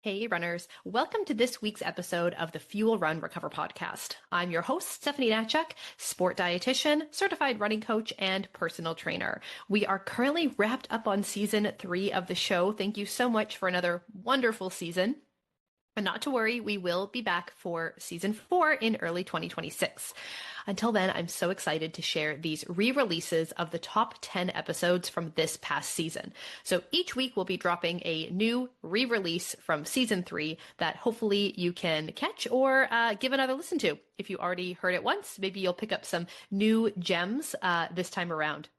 Hey, runners. Welcome to this week's episode of the Fuel Run Recover podcast. I'm your host, Stephanie Natchuk, sport dietitian, certified running coach, and personal trainer. We are currently wrapped up on season 3 of the show. Thank you so much for another wonderful season. And not to worry, we will be back for season 4 in early 2026. Until then, I'm so excited to share these re-releases of the top 10 episodes from this past season. So each week we'll be dropping a new re-release from season 3 that hopefully you can catch or give another listen to. If you already heard it once, maybe you'll pick up some new gems this time around.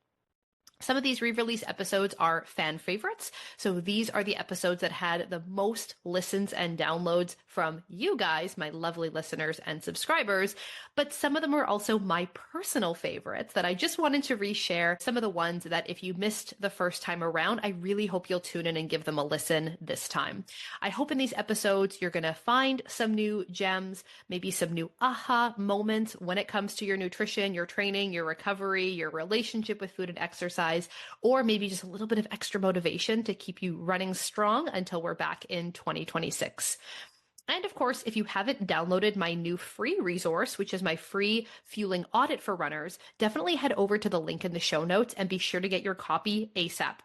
Some of these re-release episodes are fan favorites. So these are the episodes that had the most listens and downloads from you guys, my lovely listeners and subscribers. But some of them are also my personal favorites that I just wanted to reshare. Some of the ones that if you missed the first time around, I really hope you'll tune in and give them a listen this time. I hope in these episodes you're going to find some new gems, maybe some new aha moments when it comes to your nutrition, your training, your recovery, your relationship with food and exercise, or maybe just a little bit of extra motivation to keep you running strong until we're back in 2026. And of course, if you haven't downloaded my new free resource, which is my free fueling audit for runners, definitely head over to the link in the show notes and be sure to get your copy ASAP.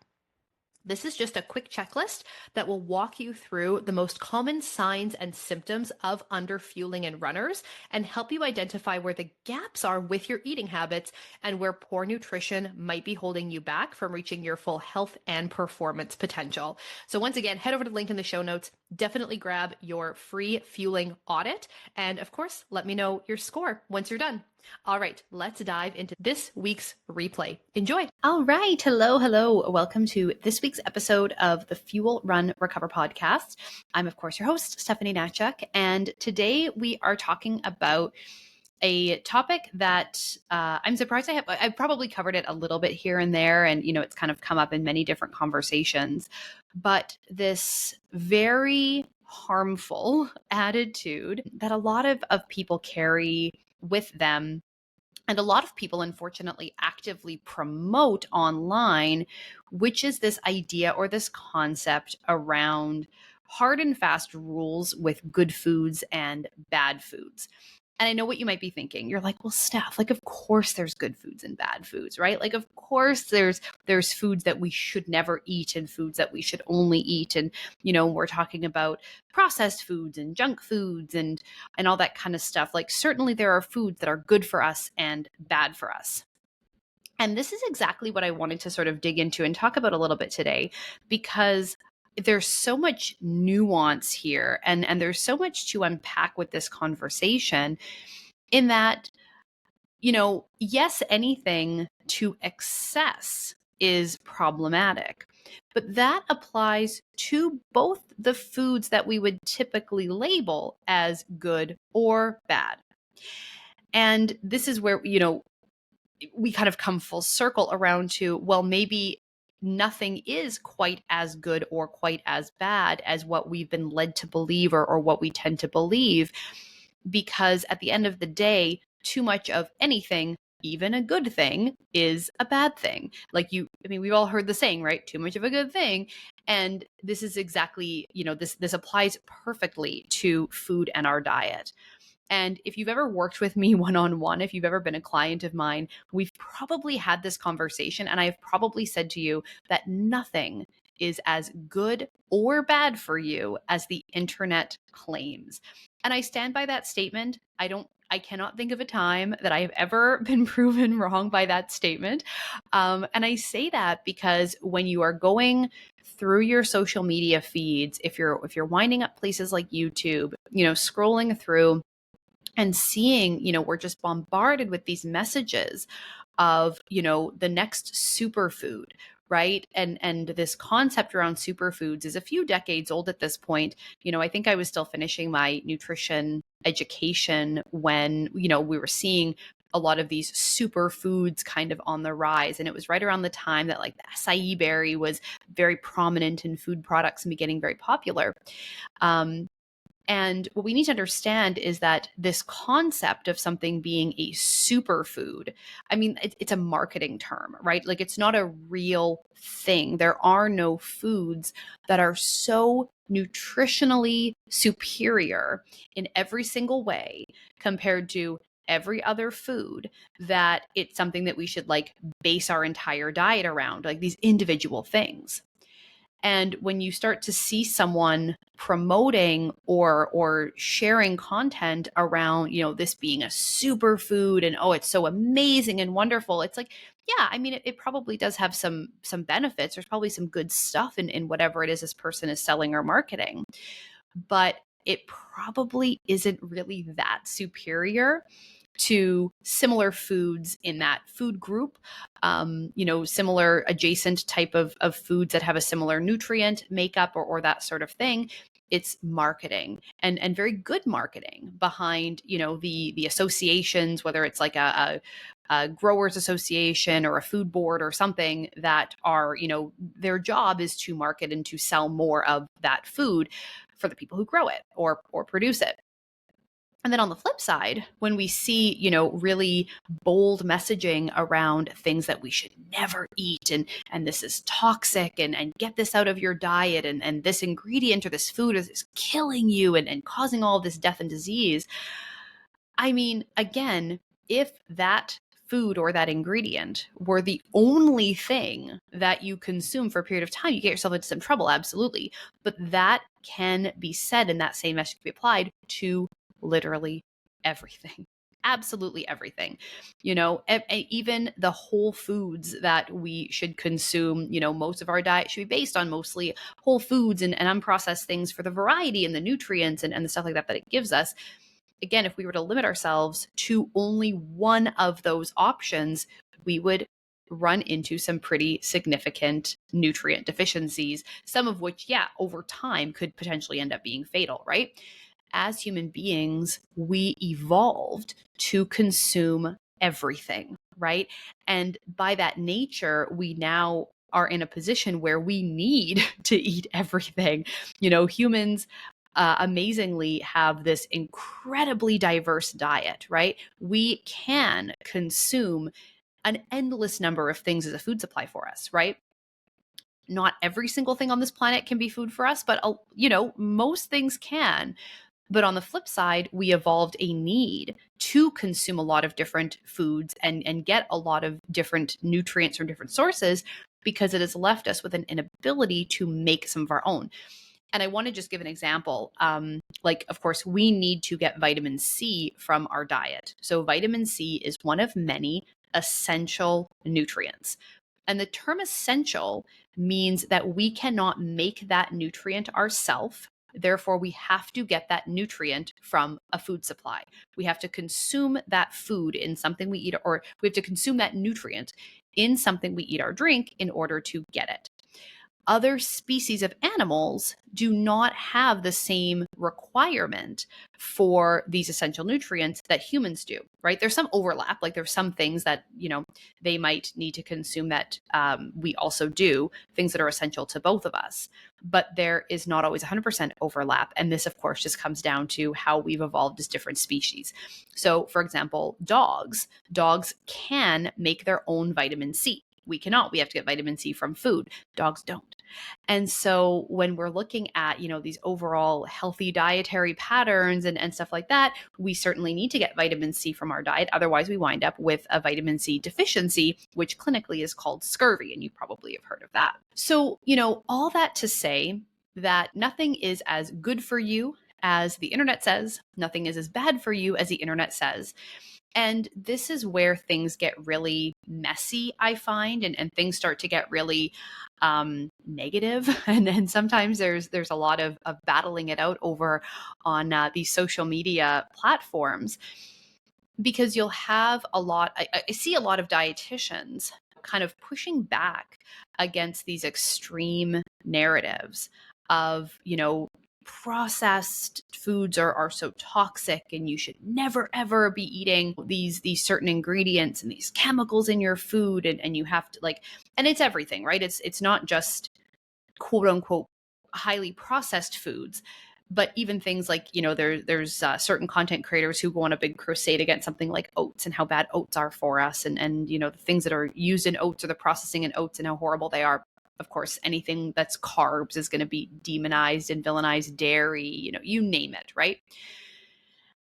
This is just a quick checklist that will walk you through the most common signs and symptoms of underfueling in runners and help you identify where the gaps are with your eating habits and where poor nutrition might be holding you back from reaching your full health and performance potential. So once again, head over to the link in the show notes. Definitely grab your free fueling audit. And of course, let me know your score once you're done. All right, let's dive into this week's replay. Enjoy. All right. Hello. Welcome to this week's episode of the Fuel Run Recover podcast. I'm, of course, your host, Stephanie Natchuk. And today we are talking about a topic that I'm surprised I've probably covered it a little bit here and there. And, it's kind of come up in many different conversations. But this very harmful attitude that a lot of people carry with them, and a lot of people unfortunately actively promote online, which is this idea or this concept around hard and fast rules with good foods and bad foods. And I know what you might be thinking. You're like, well, Steph, of course there's good foods and bad foods, right? Of course there's foods that we should never eat and foods that we should only eat. And, we're talking about processed foods and junk foods and all that kind of stuff. Certainly there are foods that are good for us and bad for us. And this is exactly what I wanted to sort of dig into and talk about a little bit today, because there's so much nuance here and there's so much to unpack with this conversation in that, yes, anything to excess is problematic, but that applies to both the foods that we would typically label as good or bad. And this is where, we kind of come full circle around to, well, maybe nothing is quite as good or quite as bad as what we've been led to believe or what we tend to believe, because at the end of the day, too much of anything, even a good thing, is a bad thing. We've all heard the saying, right? Too much of a good thing. And this is exactly, this applies perfectly to food and our diet. And if you've ever worked with me one-on-one, if you've ever been a client of mine, we've probably had this conversation, and I've probably said to you that nothing is as good or bad for you as the internet claims. And I stand by that statement. I cannot think of a time that I have ever been proven wrong by that statement. And I say that because when you are going through your social media feeds, if you're winding up places like YouTube, scrolling through and seeing, we're just bombarded with these messages of, the next superfood, right? And this concept around superfoods is a few decades old at this point. I think I was still finishing my nutrition education when, we were seeing a lot of these superfoods kind of on the rise. And it was right around the time that the acai berry was very prominent in food products and becoming very popular. And what we need to understand is that this concept of something being a superfood, I mean, it's a marketing term, right? Like it's not a real thing. There are no foods that are so nutritionally superior in every single way compared to every other food that it's something that we should like base our entire diet around, like these individual things. And when you start to see someone promoting or sharing content around, this being a superfood and oh, it's so amazing and wonderful, it's like, yeah, I mean, it probably does have some benefits. There's probably some good stuff in whatever it is this person is selling or marketing, but it probably isn't really that superior to similar foods in that food group, similar adjacent type of foods that have a similar nutrient makeup or that sort of thing. It's marketing and very good marketing behind, the associations, whether it's like a growers association or a food board or something that are, their job is to market and to sell more of that food for the people who grow it or produce it. And then on the flip side, when we see, really bold messaging around things that we should never eat and this is toxic and get this out of your diet and this ingredient or this food is killing you and causing all of this death and disease. I mean, again, if that food or that ingredient were the only thing that you consume for a period of time, you get yourself into some trouble, absolutely. But that can be said, and that same message can be applied to literally everything. Absolutely everything. Even the whole foods that we should consume, most of our diet should be based on mostly whole foods and unprocessed things for the variety and the nutrients and the stuff like that it gives us. Again, if we were to limit ourselves to only one of those options, we would run into some pretty significant nutrient deficiencies, some of which, yeah, over time could potentially end up being fatal, right? As human beings, we evolved to consume everything, right? And by that nature, we now are in a position where we need to eat everything. Humans amazingly have this incredibly diverse diet, right? We can consume an endless number of things as a food supply for us, right? Not every single thing on this planet can be food for us, but most things can. But on the flip side, we evolved a need to consume a lot of different foods and get a lot of different nutrients from different sources because it has left us with an inability to make some of our own. And I want to just give an example. Of course, we need to get vitamin C from our diet. So vitamin C is one of many essential nutrients. And the term essential means that we cannot make that nutrient ourselves. Therefore, we have to get that nutrient from a food supply. We have to consume that food in something we eat, or we have to consume that nutrient in something we eat or drink in order to get it. Other species of animals do not have the same requirement for these essential nutrients that humans do, right? There's some overlap, like there's some things that, they might need to consume that we also do, things that are essential to both of us. But there is not always 100% overlap. And this, of course, just comes down to how we've evolved as different species. So, for example, dogs can make their own vitamin C. We cannot. We have to get vitamin C from food. Dogs don't. And so when we're looking at, these overall healthy dietary patterns and stuff like that, we certainly need to get vitamin C from our diet. Otherwise, we wind up with a vitamin C deficiency, which clinically is called scurvy. And you probably have heard of that. So, all that to say that nothing is as good for you as the internet says. Nothing is as bad for you as the internet says. And this is where things get really messy, I find, and things start to get really negative. And sometimes there's a lot of battling it out over on these social media platforms, because you'll have I see a lot of dietitians kind of pushing back against these extreme narratives of, processed foods are so toxic and you should never ever be eating these certain ingredients and these chemicals in your food, and you have to and it's everything, right? It's not just quote unquote highly processed foods. But even things like, there's certain content creators who go on a big crusade against something like oats and how bad oats are for us, and the things that are used in oats or the processing in oats and how horrible they are. Of course, anything that's carbs is going to be demonized and villainized. Dairy, you name it, right?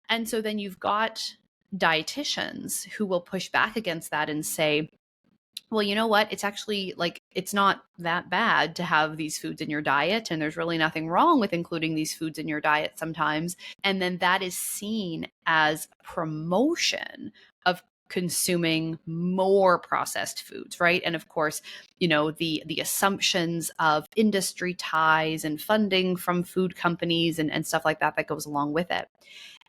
And so then you've got dietitians who will push back against that and say, well, you know what? It's actually like, it's not that bad to have these foods in your diet. And there's really nothing wrong with including these foods in your diet sometimes. And then that is seen as promotion of consuming more processed foods, right? And of course, the assumptions of industry ties and funding from food companies and stuff like that goes along with it.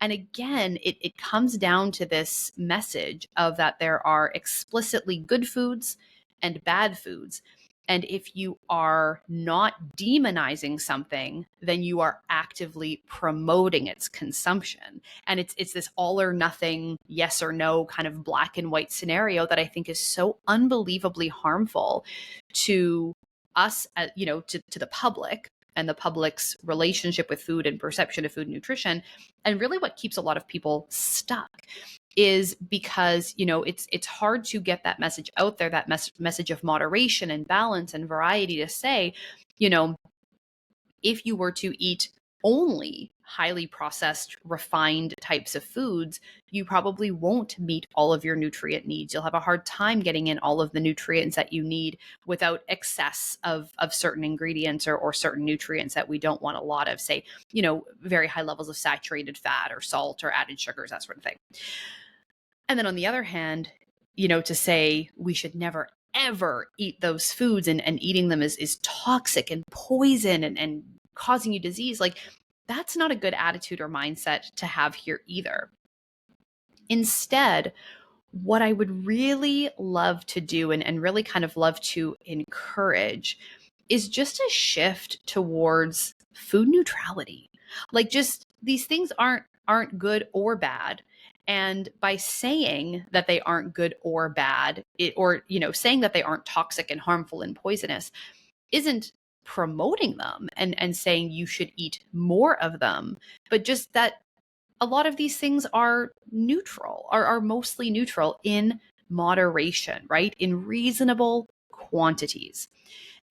And again, it comes down to this message of that there are explicitly good foods and bad foods. And if you are not demonizing something, then you are actively promoting its consumption. And it's this all or nothing, yes or no kind of black and white scenario that I think is so unbelievably harmful to us, to the public and the public's relationship with food and perception of food and nutrition. And really what keeps a lot of people stuck is because, it's hard to get that message out there, that message of moderation and balance and variety, to say, if you were to eat only highly processed, refined types of foods, you probably won't meet all of your nutrient needs. You'll have a hard time getting in all of the nutrients that you need without excess of certain ingredients or certain nutrients that we don't want a lot of, say, very high levels of saturated fat or salt or added sugars, that sort of thing. And then on the other hand, to say we should never ever eat those foods and eating them is toxic and poison and causing you disease, like that's not a good attitude or mindset to have here either. Instead, what I would really love to do and really kind of love to encourage is just a shift towards food neutrality. Like, just these things aren't good or bad. And by saying that they aren't good or bad, saying that they aren't toxic and harmful and poisonous, isn't promoting them and saying you should eat more of them, but just that a lot of these things are neutral, are mostly neutral in moderation, right? In reasonable quantities.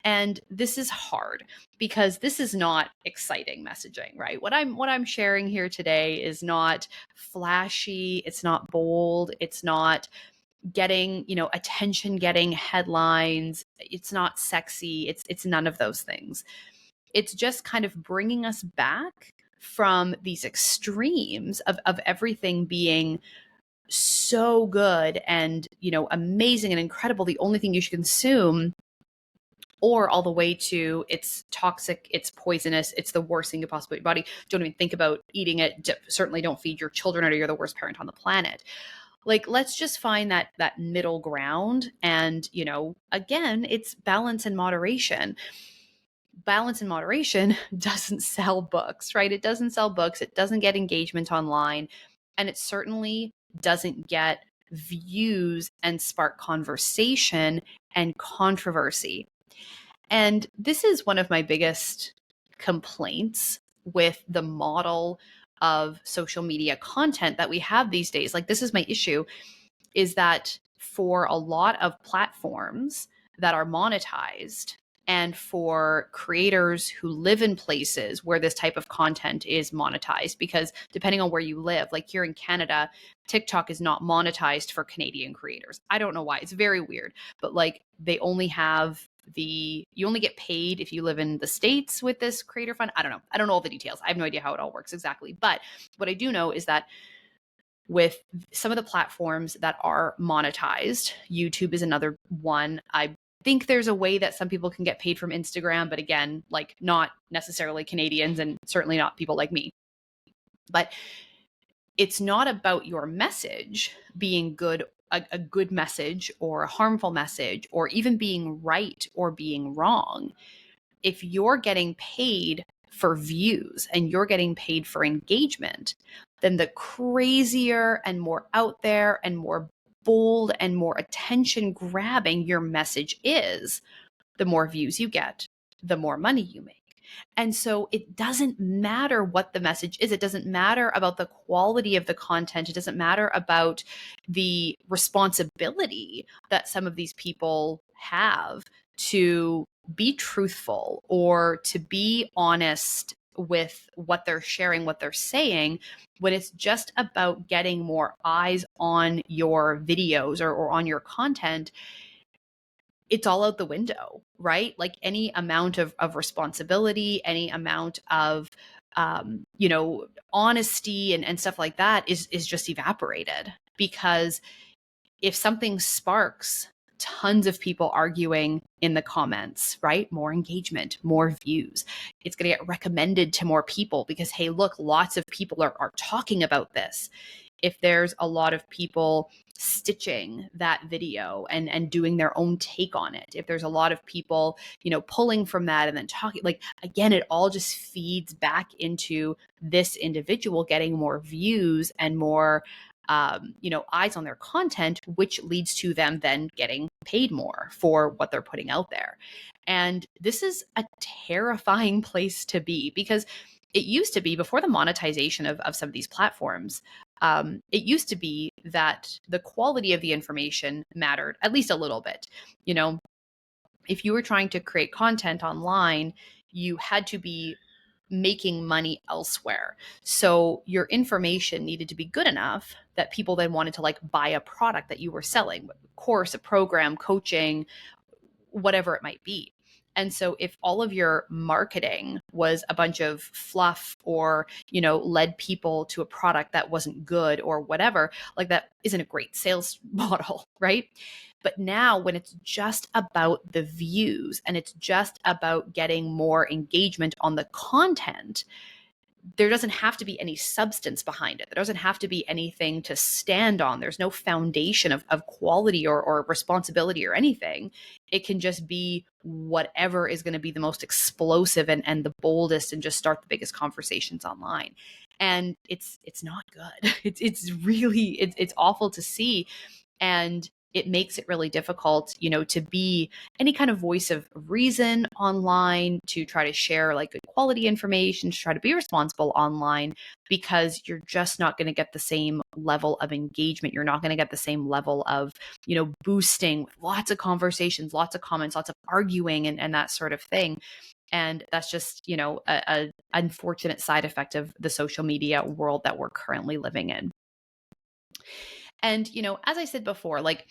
And this is hard because this is not exciting messaging, right? What I'm sharing here today is not flashy, it's not bold, it's not getting, attention getting headlines, it's not sexy, it's none of those things. It's just kind of bringing us back from these extremes of everything being so good and, amazing and incredible, the only thing you should consume, or all the way to it's toxic, it's poisonous, it's the worst thing you possibly put in your body. Don't even think about eating it. Certainly don't feed your children, or you're the worst parent on the planet. Like, let's just find that middle ground. And, again, it's balance and moderation. Balance and moderation doesn't sell books, right? It doesn't sell books. It doesn't get engagement online. And it certainly doesn't get views and spark conversation and controversy. And this is one of my biggest complaints with the model of social media content that we have these days. Like, this is my issue, is that for a lot of platforms that are monetized, and for creators who live in places where this type of content is monetized, because depending on where you live, like here in Canada, TikTok is not monetized for Canadian creators. I don't know why. It's very weird. But like, they only have you only get paid if you live in the States with this creator fund. I don't know. I don't know all the details. I have no idea how it all works exactly. But what I do know is that with some of the platforms that are monetized, YouTube is another one. I think there's a way that some people can get paid from Instagram, but again, like, not necessarily Canadians and certainly not people like me. But it's not about your message being good, a good message or a harmful message, or even being right or being wrong. If you're getting paid for views and you're getting paid for engagement, then the crazier and more out there and more bold and more attention grabbing your message is, the more views you get, the more money you make. And so it doesn't matter what the message is. It doesn't matter about the quality of the content. It doesn't matter about the responsibility that some of these people have to be truthful or to be honest with what they're sharing, what they're saying, when it's just about getting more eyes on your videos or on your content. It's all out the window, right? Like any amount of responsibility, any amount of, honesty and stuff like that is just evaporated, because if something sparks tons of people arguing in the comments, right? More engagement, more views. It's going to get recommended to more people because, hey, look, lots of people are talking about this. If there's a lot of people stitching that video and doing their own take on it, if there's a lot of people, pulling from that and then talking, like, again, it all just feeds back into this individual getting more views and more eyes on their content, which leads to them then getting paid more for what they're putting out there. And this is a terrifying place to be, because it used to be, before the monetization of some of these platforms, it used to be that the quality of the information mattered at least a little bit. If you were trying to create content online, you had to be making money elsewhere. So your information needed to be good enough that people then wanted to like buy a product that you were selling, a course, a program, coaching, whatever it might be. And so if all of your marketing was a bunch of fluff or, led people to a product that wasn't good or whatever, like that isn't a great sales model, right? But now when it's just about the views and it's just about getting more engagement on the content, there doesn't have to be any substance behind it. There doesn't have to be anything to stand on. There's no foundation of quality or responsibility or anything. It can just be whatever is going to be the most explosive and the boldest and just start the biggest conversations online. And it's not good. It's awful to see. And it makes it really difficult, to be any kind of voice of reason online, to try to share like good quality information, to try to be responsible online, because you're just not going to get the same level of engagement. You're not going to get the same level of, boosting with lots of conversations, lots of comments, lots of arguing and that sort of thing. And that's just, a unfortunate side effect of the social media world that we're currently living in. And, as I said before, like,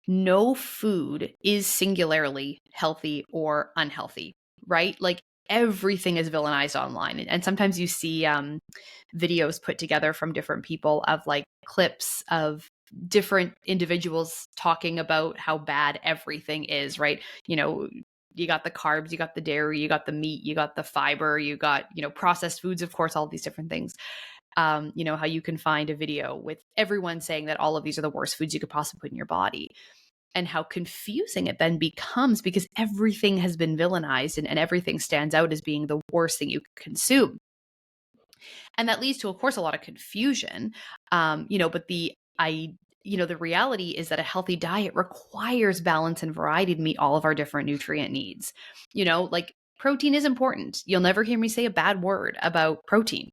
no food is singularly healthy or unhealthy, right? Like, everything is villainized online. And sometimes you see videos put together from different people of like clips of different individuals talking about how bad everything is, right? You got the carbs, you got the dairy, you got the meat, you got the fiber, you got, processed foods, of course, all these different things. How you can find a video with everyone saying that all of these are the worst foods you could possibly put in your body, and how confusing it then becomes because everything has been villainized and everything stands out as being the worst thing you could consume. And that leads to, of course, a lot of confusion. But the reality is that a healthy diet requires balance and variety to meet all of our different nutrient needs. Like, protein is important. You'll never hear me say a bad word about protein.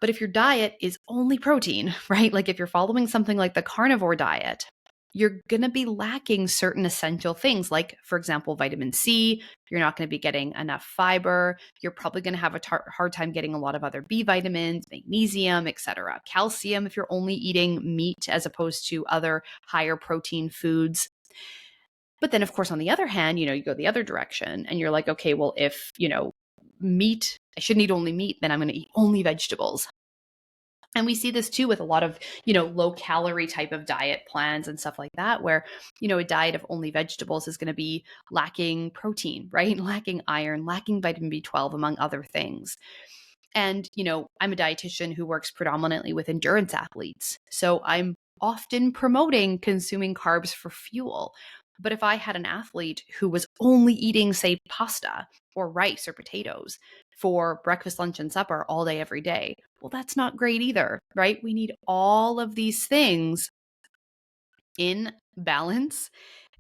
But if your diet is only protein, right? Like if you're following something like the carnivore diet, you're going to be lacking certain essential things, like, for example, vitamin C. You're not going to be getting enough fiber. You're probably going to have a hard time getting a lot of other B vitamins, magnesium, etc. Calcium, if you're only eating meat as opposed to other higher protein foods. But then, of course, on the other hand, you go the other direction and you're like, okay, well, if, meat, I shouldn't eat only meat, then I'm going to eat only vegetables. And we see this too with a lot of, low calorie type of diet plans and stuff like that, where, a diet of only vegetables is going to be lacking protein, right? Lacking iron, lacking vitamin B12, among other things. And, I'm a dietitian who works predominantly with endurance athletes. So I'm often promoting consuming carbs for fuel. But if I had an athlete who was only eating, say, pasta or rice or potatoes for breakfast, lunch, and supper all day, every day, well, that's not great either, right? We need all of these things in balance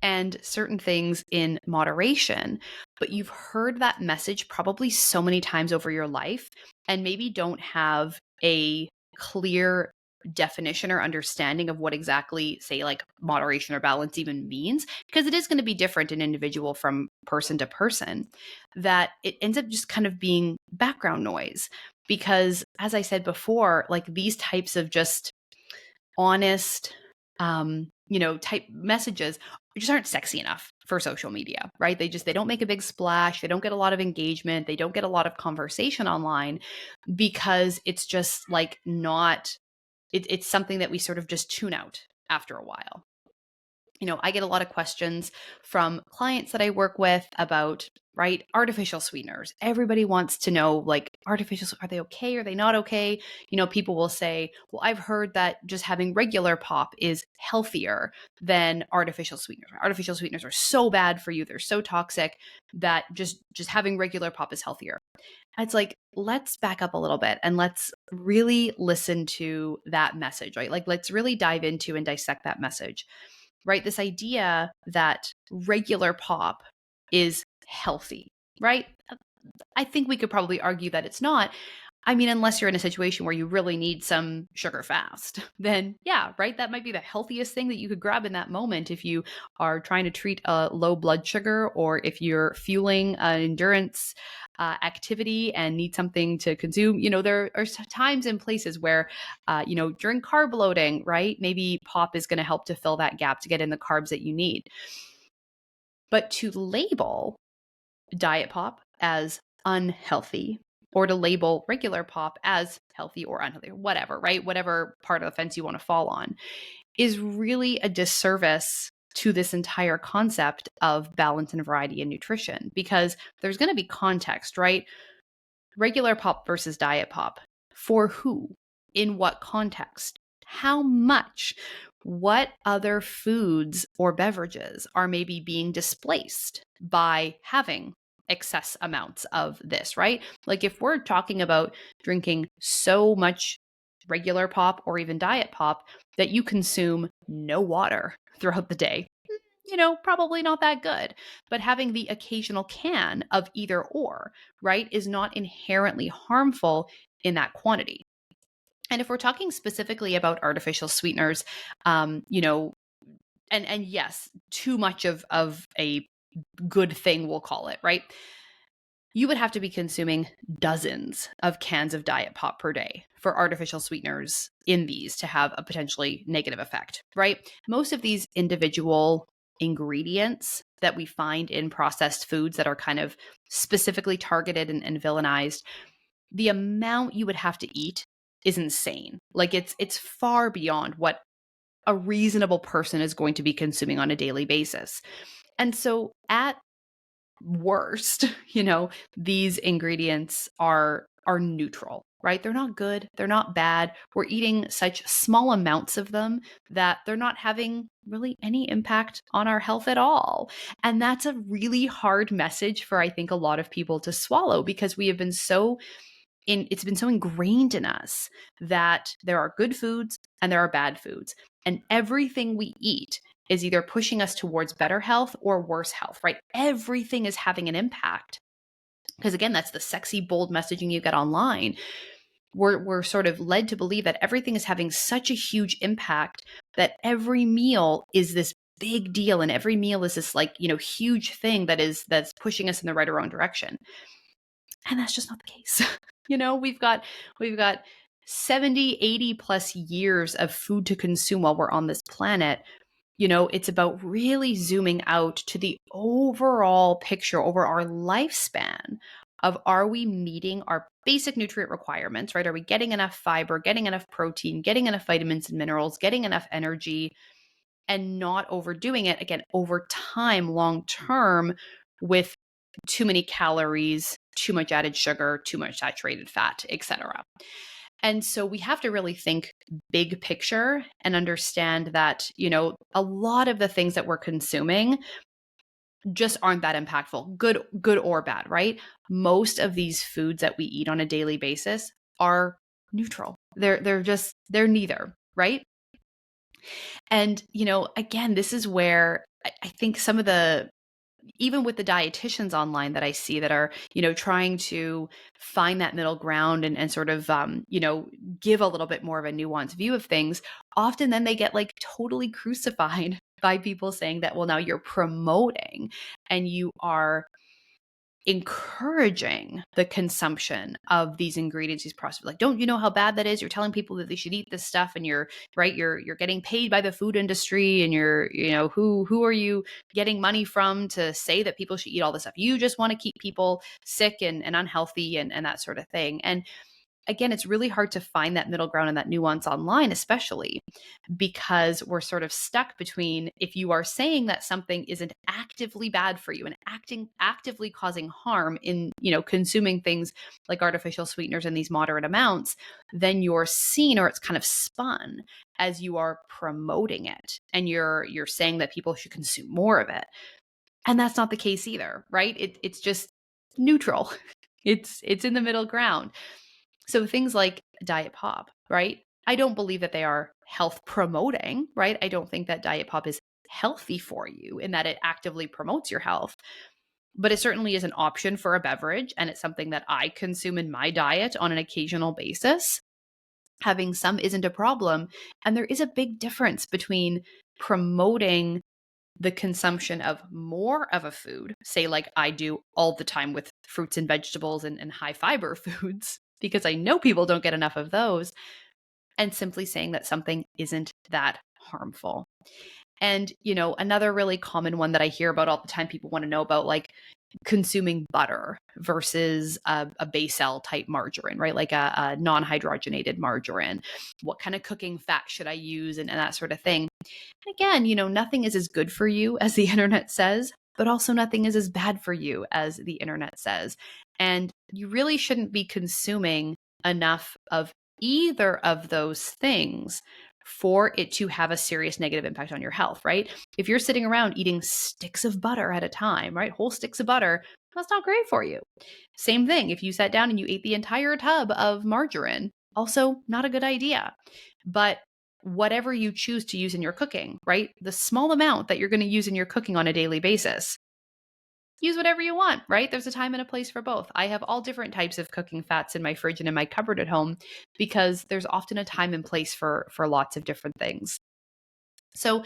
and certain things in moderation. But you've heard that message probably so many times over your life and maybe don't have a clear definition or understanding of what exactly, say, like moderation or balance even means, because it is going to be different in individual from person to person, that it ends up just kind of being background noise. Because as I said before, like these types of just honest, type messages just aren't sexy enough for social media, right? They don't make a big splash. They don't get a lot of engagement. They don't get a lot of conversation online because it's just like not, it's something that we sort of just tune out after a while. I get a lot of questions from clients that I work with about, right, artificial sweeteners. Everybody wants to know, like, artificial, are they okay? Are they not okay? People will say, well, I've heard that just having regular pop is healthier than artificial sweeteners. Artificial sweeteners are so bad for you. They're so toxic that just having regular pop is healthier. It's like, let's back up a little bit and let's really listen to that message, right? Like, let's really dive into and dissect that message. Right? This idea that regular pop is healthy, right? I think we could probably argue that it's not. I mean, unless you're in a situation where you really need some sugar fast, then yeah, right? That might be the healthiest thing that you could grab in that moment if you are trying to treat a low blood sugar, or if you're fueling an endurance activity and need something to consume. There are times and places where, during carb loading, right? Maybe pop is going to help to fill that gap to get in the carbs that you need. But to label diet pop as unhealthy, or to label regular pop as healthy or unhealthy, or whatever, right? Whatever part of the fence you want to fall on, is really a disservice to this entire concept of balance and variety in nutrition, because there's going to be context, right? Regular pop versus diet pop. For who? In what context? How much? What other foods or beverages are maybe being displaced by having excess amounts of this, right? Like if we're talking about drinking so much regular pop or even diet pop that you consume no water throughout the day, probably not that good. But having the occasional can of either or, right, is not inherently harmful in that quantity. And if we're talking specifically about artificial sweeteners, and yes, too much of a good thing, we'll call it, right? You would have to be consuming dozens of cans of diet pop per day for artificial sweeteners in these to have a potentially negative effect, right? Most of these individual ingredients that we find in processed foods that are kind of specifically targeted and villainized, the amount you would have to eat is insane. Like it's far beyond what a reasonable person is going to be consuming on a daily basis. And so at worst, these ingredients are neutral, right? They're not good, they're not bad. We're eating such small amounts of them that they're not having really any impact on our health at all. And that's a really hard message for, I think, a lot of people to swallow, because we have been it's been so ingrained in us that there are good foods and there are bad foods. And everything we eat is either pushing us towards better health or worse health, right? Everything is having an impact. Because again, that's the sexy, bold messaging you get online. We're sort of led to believe that everything is having such a huge impact that every meal is this big deal, and every meal is this like, huge thing that's pushing us in the right or wrong direction. And that's just not the case. We've got 70, 80 plus years of food to consume while we're on this planet. It's about really zooming out to the overall picture over our lifespan of, are we meeting our basic nutrient requirements, right? Are we getting enough fiber, getting enough protein, getting enough vitamins and minerals, getting enough energy, and not overdoing it, again, over time, long term, with too many calories, too much added sugar, too much saturated fat, etc. And so we have to really think big picture and understand that, a lot of the things that we're consuming just aren't that impactful, good or bad, right? Most of these foods that we eat on a daily basis are neutral. They're neither, right? And, again, this is where I think some of the, even with the dietitians online that I see that are, trying to find that middle ground and sort of, give a little bit more of a nuanced view of things, often then they get like totally crucified by people saying that, well, now you're promoting and you are encouraging the consumption of these ingredients, these processed, like, don't you know how bad that is? You're telling people that they should eat this stuff, and you're right, you're getting paid by the food industry, and you're, who are you getting money from to say that people should eat all this stuff? You just want to keep people sick and unhealthy and that sort of thing. And again, it's really hard to find that middle ground and that nuance online, especially because we're sort of stuck between, if you are saying that something isn't actively bad for you and actively causing harm in, consuming things like artificial sweeteners in these moderate amounts, then you're seen, or it's kind of spun as you are promoting it, and you're saying that people should consume more of it. And that's not the case either, right? It's just neutral. It's in the middle ground. So things like diet pop, right? I don't believe that they are health promoting, right? I don't think that diet pop is healthy for you in that it actively promotes your health, but it certainly is an option for a beverage. And it's something that I consume in my diet on an occasional basis. Having some isn't a problem. And there is a big difference between promoting the consumption of more of a food, say like I do all the time with fruits and vegetables and high fiber foods, because I know people don't get enough of those, and simply saying that something isn't that harmful. And, another really common one that I hear about all the time, people want to know about, like consuming butter versus a Bacel type margarine, right? Like a non-hydrogenated margarine. What kind of cooking fat should I use, and that sort of thing. And again, nothing is as good for you as the internet says, but also nothing is as bad for you as the internet says. And you really shouldn't be consuming enough of either of those things for it to have a serious negative impact on your health, right? If you're sitting around eating sticks of butter at a time, right? Whole sticks of butter, that's not great for you. Same thing, if you sat down and you ate the entire tub of margarine, also not a good idea. But whatever you choose to use in your cooking, right? The small amount that you're going to use in your cooking on a daily basis, use whatever you want, right? There's a time and a place for both. I have all different types of cooking fats in my fridge and in my cupboard at home because there's often a time and place for lots of different things. So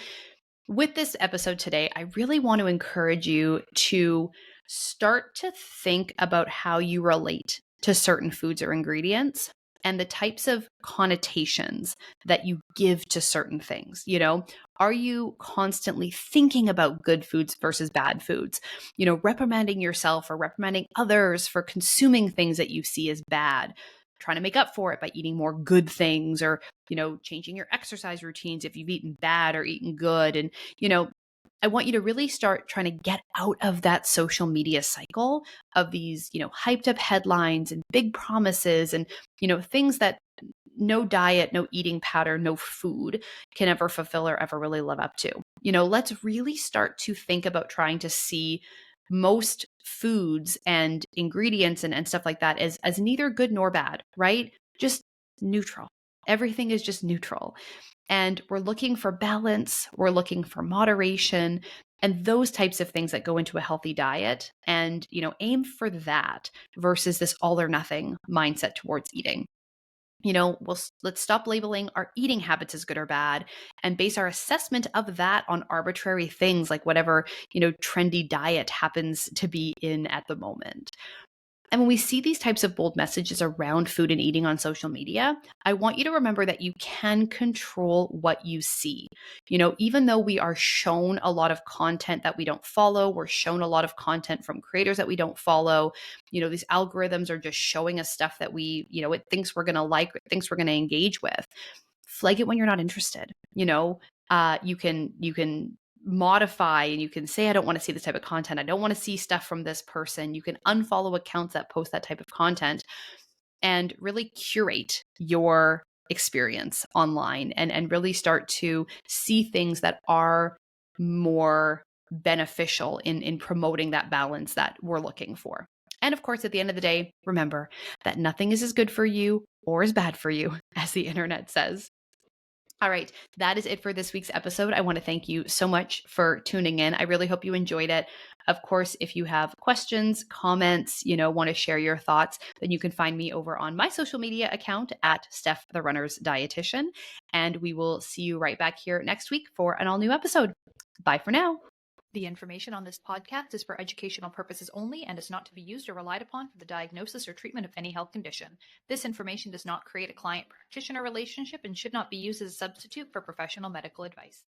with this episode today, I really want to encourage you to start to think about how you relate to certain foods or ingredients and the types of connotations that you give to certain things. Are you constantly thinking about good foods versus bad foods? Reprimanding yourself or reprimanding others for consuming things that you see as bad, trying to make up for it by eating more good things, or changing your exercise routines if you've eaten bad or eaten good. And I want you to really start trying to get out of that social media cycle of these, hyped up headlines and big promises and, things that no diet, no eating pattern, no food can ever fulfill or ever really live up to. Let's really start to think about trying to see most foods and ingredients and stuff like that as neither good nor bad, right? Just neutral. Everything is just neutral. And we're looking for balance, we're looking for moderation, and those types of things that go into a healthy diet. And, aim for that versus this all or nothing mindset towards eating. Let's stop labeling our eating habits as good or bad and base our assessment of that on arbitrary things like whatever, trendy diet happens to be in at the moment. And when we see these types of bold messages around food and eating on social media, I want you to remember that you can control what you see. Even though we are shown a lot of content that we don't follow, we're shown a lot of content from creators that we don't follow. These algorithms are just showing us stuff that it thinks we're going to like, it thinks we're going to engage with. Flag it when you're not interested. You can modify and you can say, I don't want to see this type of content. I don't want to see stuff from this person. You can unfollow accounts that post that type of content and really curate your experience online and really start to see things that are more beneficial in promoting that balance that we're looking for. And of course, at the end of the day, remember that nothing is as good for you or as bad for you as the internet says. All right, that is it for this week's episode. I want to thank you so much for tuning in. I really hope you enjoyed it. Of course, if you have questions, comments, want to share your thoughts, then you can find me over on my social media account at Steph the Runner's Dietitian. And we will see you right back here next week for an all new episode. Bye for now. The information on this podcast is for educational purposes only and is not to be used or relied upon for the diagnosis or treatment of any health condition. This information does not create a client-practitioner relationship and should not be used as a substitute for professional medical advice.